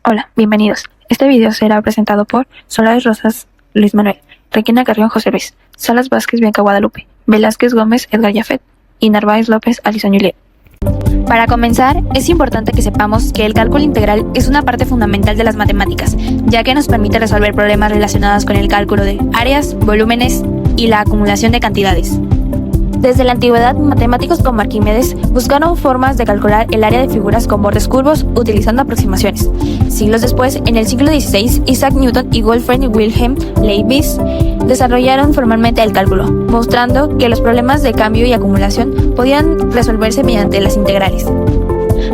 Hola, bienvenidos. Este video será presentado por Solares Rosas Luis Manuel, Requena Carrión José Luis, Salas Vázquez Bianca Guadalupe, Velázquez Gómez Edgar Jafet y Narváez López Alison Juliet. Para comenzar, es importante que sepamos que el cálculo integral es una parte fundamental de las matemáticas, ya que nos permite resolver problemas relacionados con el cálculo de áreas, volúmenes y la acumulación de cantidades. Desde la antigüedad, matemáticos como Arquímedes buscaron formas de calcular el área de figuras con bordes curvos utilizando aproximaciones. Siglos después, en el siglo XVI, Isaac Newton y Gottfried Wilhelm Leibniz desarrollaron formalmente el cálculo, mostrando que los problemas de cambio y acumulación podían resolverse mediante las integrales.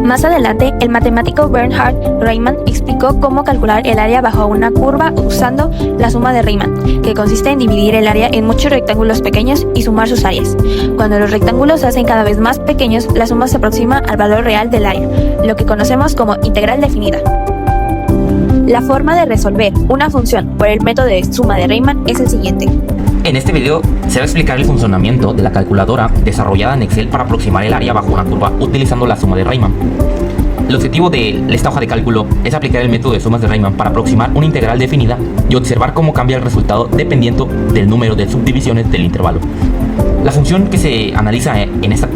Más adelante, el matemático Bernhard Riemann explicó cómo calcular el área bajo una curva usando la suma de Riemann, que consiste en dividir el área en muchos rectángulos pequeños y sumar sus áreas. Cuando los rectángulos se hacen cada vez más pequeños, la suma se aproxima al valor real del área, lo que conocemos como integral definida. La forma de resolver una función por el método de suma de Riemann es el siguiente. En este video se va a explicar el funcionamiento de la calculadora desarrollada en Excel para aproximar el área bajo una curva utilizando la suma de Riemann. El objetivo de esta hoja de cálculo es aplicar el método de sumas de Riemann para aproximar una integral definida y observar cómo cambia el resultado dependiendo del número de subdivisiones del intervalo. La función que se analiza en esta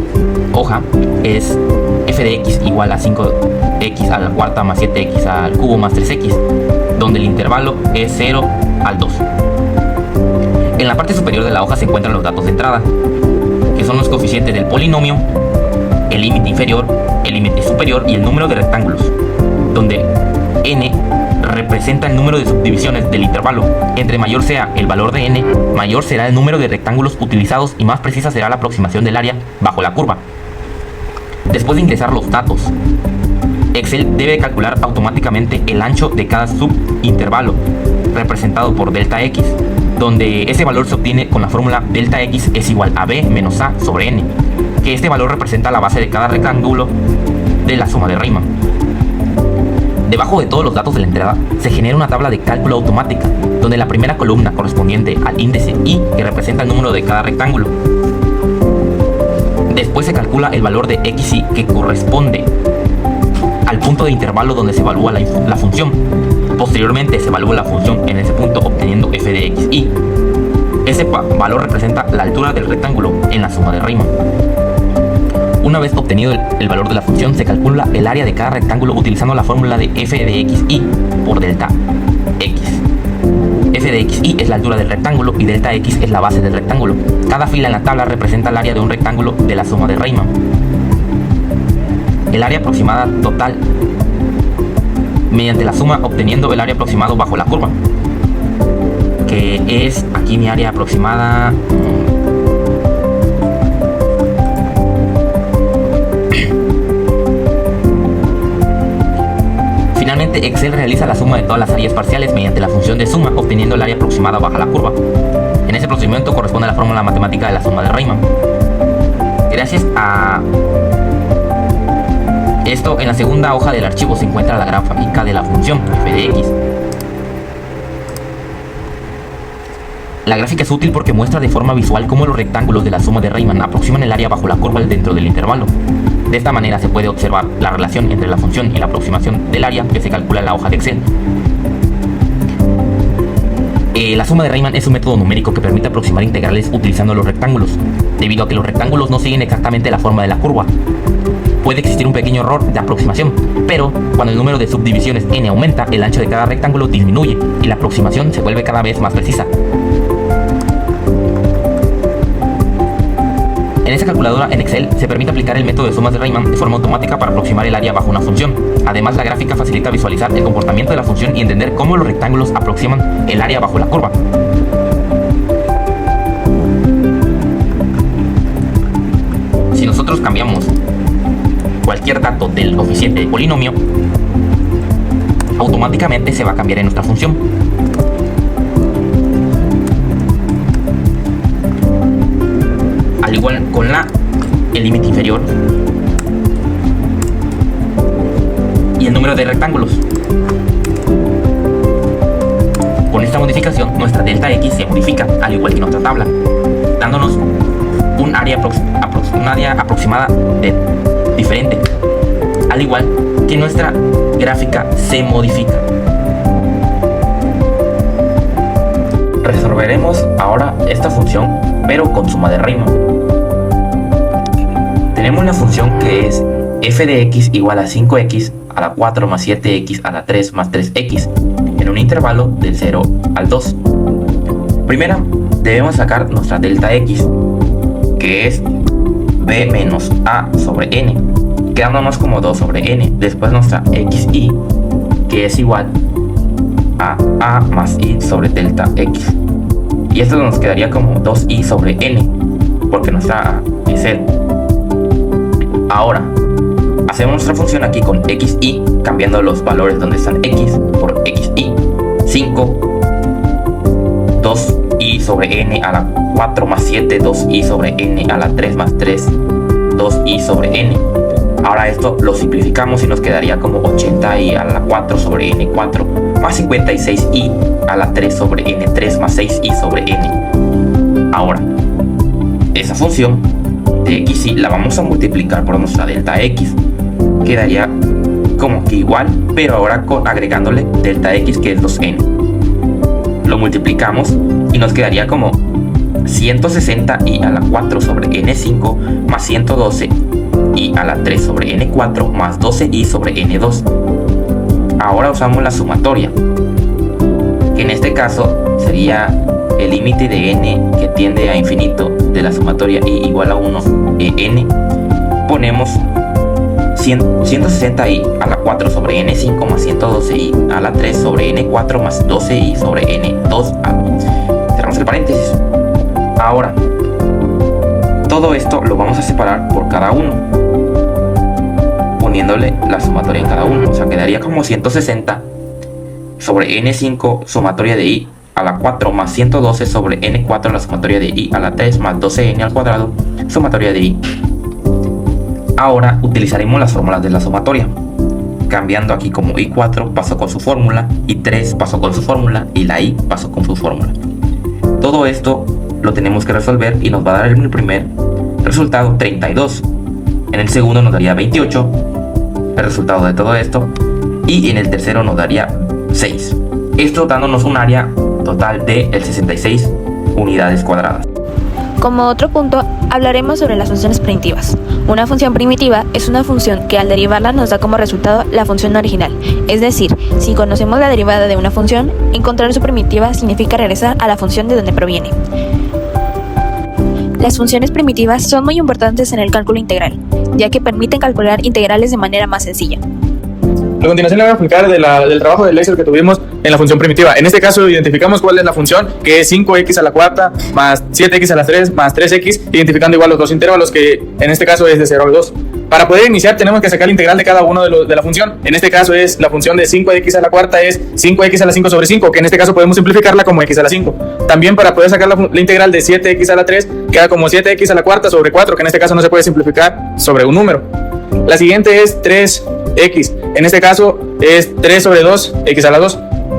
hoja es f de x igual a 5x a la cuarta más 7x al cubo más 3x, donde el intervalo es 0 al 2. En la parte superior de la hoja se encuentran los datos de entrada, que son los coeficientes del polinomio, el límite inferior, el límite superior y el número de rectángulos, donde n representa el número de subdivisiones del intervalo. Entre mayor sea el valor de n, mayor será el número de rectángulos utilizados y más precisa será la aproximación del área bajo la curva. Después de ingresar los datos, Excel debe calcular automáticamente el ancho de cada subintervalo, representado por delta x, donde ese valor se obtiene con la fórmula delta x es igual a b menos a sobre n, que este valor representa la base de cada rectángulo de la suma de Riemann. Debajo de todos los datos de la entrada se genera una tabla de cálculo automática, donde la primera columna correspondiente al índice i, que representa el número de cada rectángulo. Después se calcula el valor de xi, que corresponde al punto de intervalo donde se evalúa la función. Posteriormente se evalúa la función en ese punto obteniendo f de xi. Ese valor representa la altura del rectángulo en la suma de Riemann. Una vez obtenido el valor de la función, se calcula el área de cada rectángulo utilizando la fórmula de f de xi por delta x. F de xi es la altura del rectángulo y delta x es la base del rectángulo. Cada fila en la tabla representa el área de un rectángulo de la suma de Riemann. El área aproximada total mediante la suma obteniendo el área aproximado bajo la curva, que es aquí mi área aproximada. Finalmente, Excel realiza la suma de todas las áreas parciales mediante la función de suma, obteniendo el área aproximada bajo la curva. En ese procedimiento corresponde a la fórmula matemática de la suma de Riemann. Gracias a esto, en la segunda hoja del archivo se encuentra la gráfica de la función f de x. La gráfica es útil porque muestra de forma visual cómo los rectángulos de la suma de Riemann aproximan el área bajo la curva dentro del intervalo. De esta manera se puede observar la relación entre la función y la aproximación del área que se calcula en la hoja de Excel. La suma de Riemann es un método numérico que permite aproximar integrales utilizando los rectángulos, debido a que los rectángulos no siguen exactamente la forma de la curva. Puede existir un pequeño error de aproximación, pero cuando el número de subdivisiones n aumenta, el ancho de cada rectángulo disminuye y la aproximación se vuelve cada vez más precisa. En esta calculadora en Excel se permite aplicar el método de sumas de Riemann de forma automática para aproximar el área bajo una función. Además, la gráfica facilita visualizar el comportamiento de la función y entender cómo los rectángulos aproximan el área bajo la curva. Si nosotros cambiamos cualquier dato del coeficiente del polinomio, automáticamente se va a cambiar en nuestra función. Al igual con el límite inferior y el número de rectángulos. Con esta modificación, nuestra delta x se modifica, al igual que en otra tabla, dándonos un área aproximada diferente. Al igual que nuestra gráfica se modifica. Resolveremos ahora esta función, pero con suma de Riemann. Tenemos una función que es f de x igual a 5x a la 4 más 7x a la 3 más 3x en un intervalo del 0 al 2. Primero debemos sacar nuestra delta x, que es b menos a sobre n, quedándonos como 2 sobre n. Después nuestra xy, que es igual a más i sobre delta x. Y esto nos quedaría como 2i sobre n, porque nuestra a es 0. Ahora, hacemos nuestra función aquí con xy, cambiando los valores donde están x por xy. 5, 2i sobre n a la 4 más 7, 2i sobre n a la 3 más 3, 2i sobre n. Ahora esto lo simplificamos y nos quedaría como 80i a la 4 sobre n4 más 56i a la 3 sobre n3 más 6i sobre n. Ahora, esa función de xy la vamos a multiplicar por nuestra delta x. Quedaría como que igual, pero ahora agregándole delta x, que es 2n. Lo multiplicamos y nos quedaría como 160i a la 4 sobre n5 más 112i a la 3 sobre n4 más 12i sobre n2. Ahora usamos la sumatoria, que en este caso sería el límite de n que tiende a infinito de la sumatoria i igual a 1 n. Ponemos 160i a la 4 sobre n5 más 112i a la 3 sobre n4 más 12i sobre n2. Cerramos el paréntesis. Ahora, todo esto lo vamos a separar por cada uno, poniéndole la sumatoria en cada uno. O sea, quedaría como 160 sobre n5 sumatoria de i a la 4 más 112 sobre n4 la sumatoria de i a la 3 más 12n al cuadrado sumatoria de i. Ahora utilizaremos las fórmulas de la sumatoria, cambiando aquí como i4 pasó con su fórmula, i3 pasó con su fórmula y la i pasó con su fórmula. Todo esto lo tenemos que resolver y nos va a dar en el primer resultado 32, en el segundo nos daría 28 el resultado de todo esto, y en el tercero nos daría 6, esto dándonos un área total de 66 unidades cuadradas. Como otro punto, hablaremos sobre las funciones primitivas. Una función primitiva es una función que al derivarla nos da como resultado la función original. Es decir, si conocemos la derivada de una función, encontrar su primitiva significa regresar a la función de donde proviene. Las funciones primitivas son muy importantes en el cálculo integral, ya que permiten calcular integrales de manera más sencilla. A continuación le voy a explicar del trabajo del Excel que tuvimos en la función primitiva. En este caso identificamos cuál es la función, que es 5x a la cuarta más 7x a la 3 más 3x, identificando igual los dos intervalos, que en este caso es de 0 al 2. Para poder iniciar tenemos que sacar la integral de cada uno de la función. En este caso es la función de 5x a la cuarta es 5x a la 5 sobre 5, que en este caso podemos simplificarla como x a la 5. También para poder sacar la integral de 7x a la 3 queda como 7x a la cuarta sobre 4, que en este caso no se puede simplificar sobre un número. La siguiente es 3x, en este caso es 3 sobre 2, x a la 2.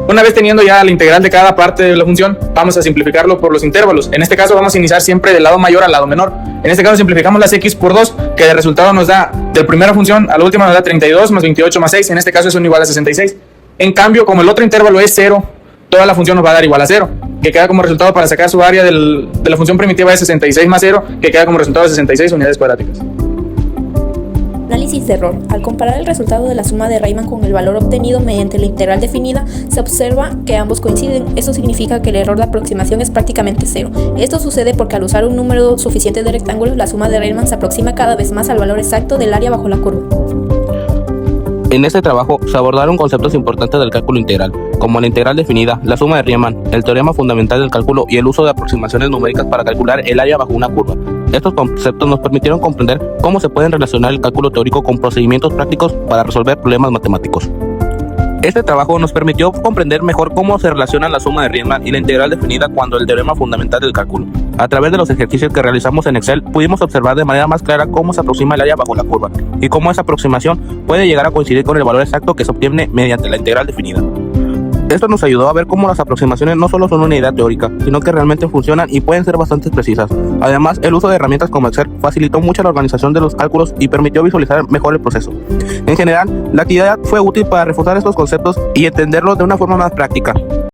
Una vez teniendo ya la integral de cada parte de la función, vamos a simplificarlo por los intervalos. En este caso vamos a iniciar siempre del lado mayor al lado menor. En este caso simplificamos las x por 2, que de resultado nos da, de la primera función a la última nos da 32 más 28 más 6, en este caso es igual a 66. En cambio, como el otro intervalo es 0, toda la función nos va a dar igual a 0, que queda como resultado para sacar su área de la función primitiva de 66 más 0, que queda como resultado de 66 unidades cuadráticas. Análisis de error. Al comparar el resultado de la suma de Riemann con el valor obtenido mediante la integral definida, se observa que ambos coinciden. Esto significa que el error de aproximación es prácticamente cero. Esto sucede porque al usar un número suficiente de rectángulos, la suma de Riemann se aproxima cada vez más al valor exacto del área bajo la curva. En este trabajo se abordaron conceptos importantes del cálculo integral, como la integral definida, la suma de Riemann, el teorema fundamental del cálculo y el uso de aproximaciones numéricas para calcular el área bajo una curva. Estos conceptos nos permitieron comprender cómo se pueden relacionar el cálculo teórico con procedimientos prácticos para resolver problemas matemáticos. Este trabajo nos permitió comprender mejor cómo se relacionan la suma de Riemann y la integral definida cuando el teorema fundamental del cálculo. A través de los ejercicios que realizamos en Excel, pudimos observar de manera más clara cómo se aproxima el área bajo la curva y cómo esa aproximación puede llegar a coincidir con el valor exacto que se obtiene mediante la integral definida. Esto nos ayudó a ver cómo las aproximaciones no solo son una idea teórica, sino que realmente funcionan y pueden ser bastante precisas. Además, el uso de herramientas como Excel facilitó mucho la organización de los cálculos y permitió visualizar mejor el proceso. En general, la actividad fue útil para reforzar estos conceptos y entenderlos de una forma más práctica.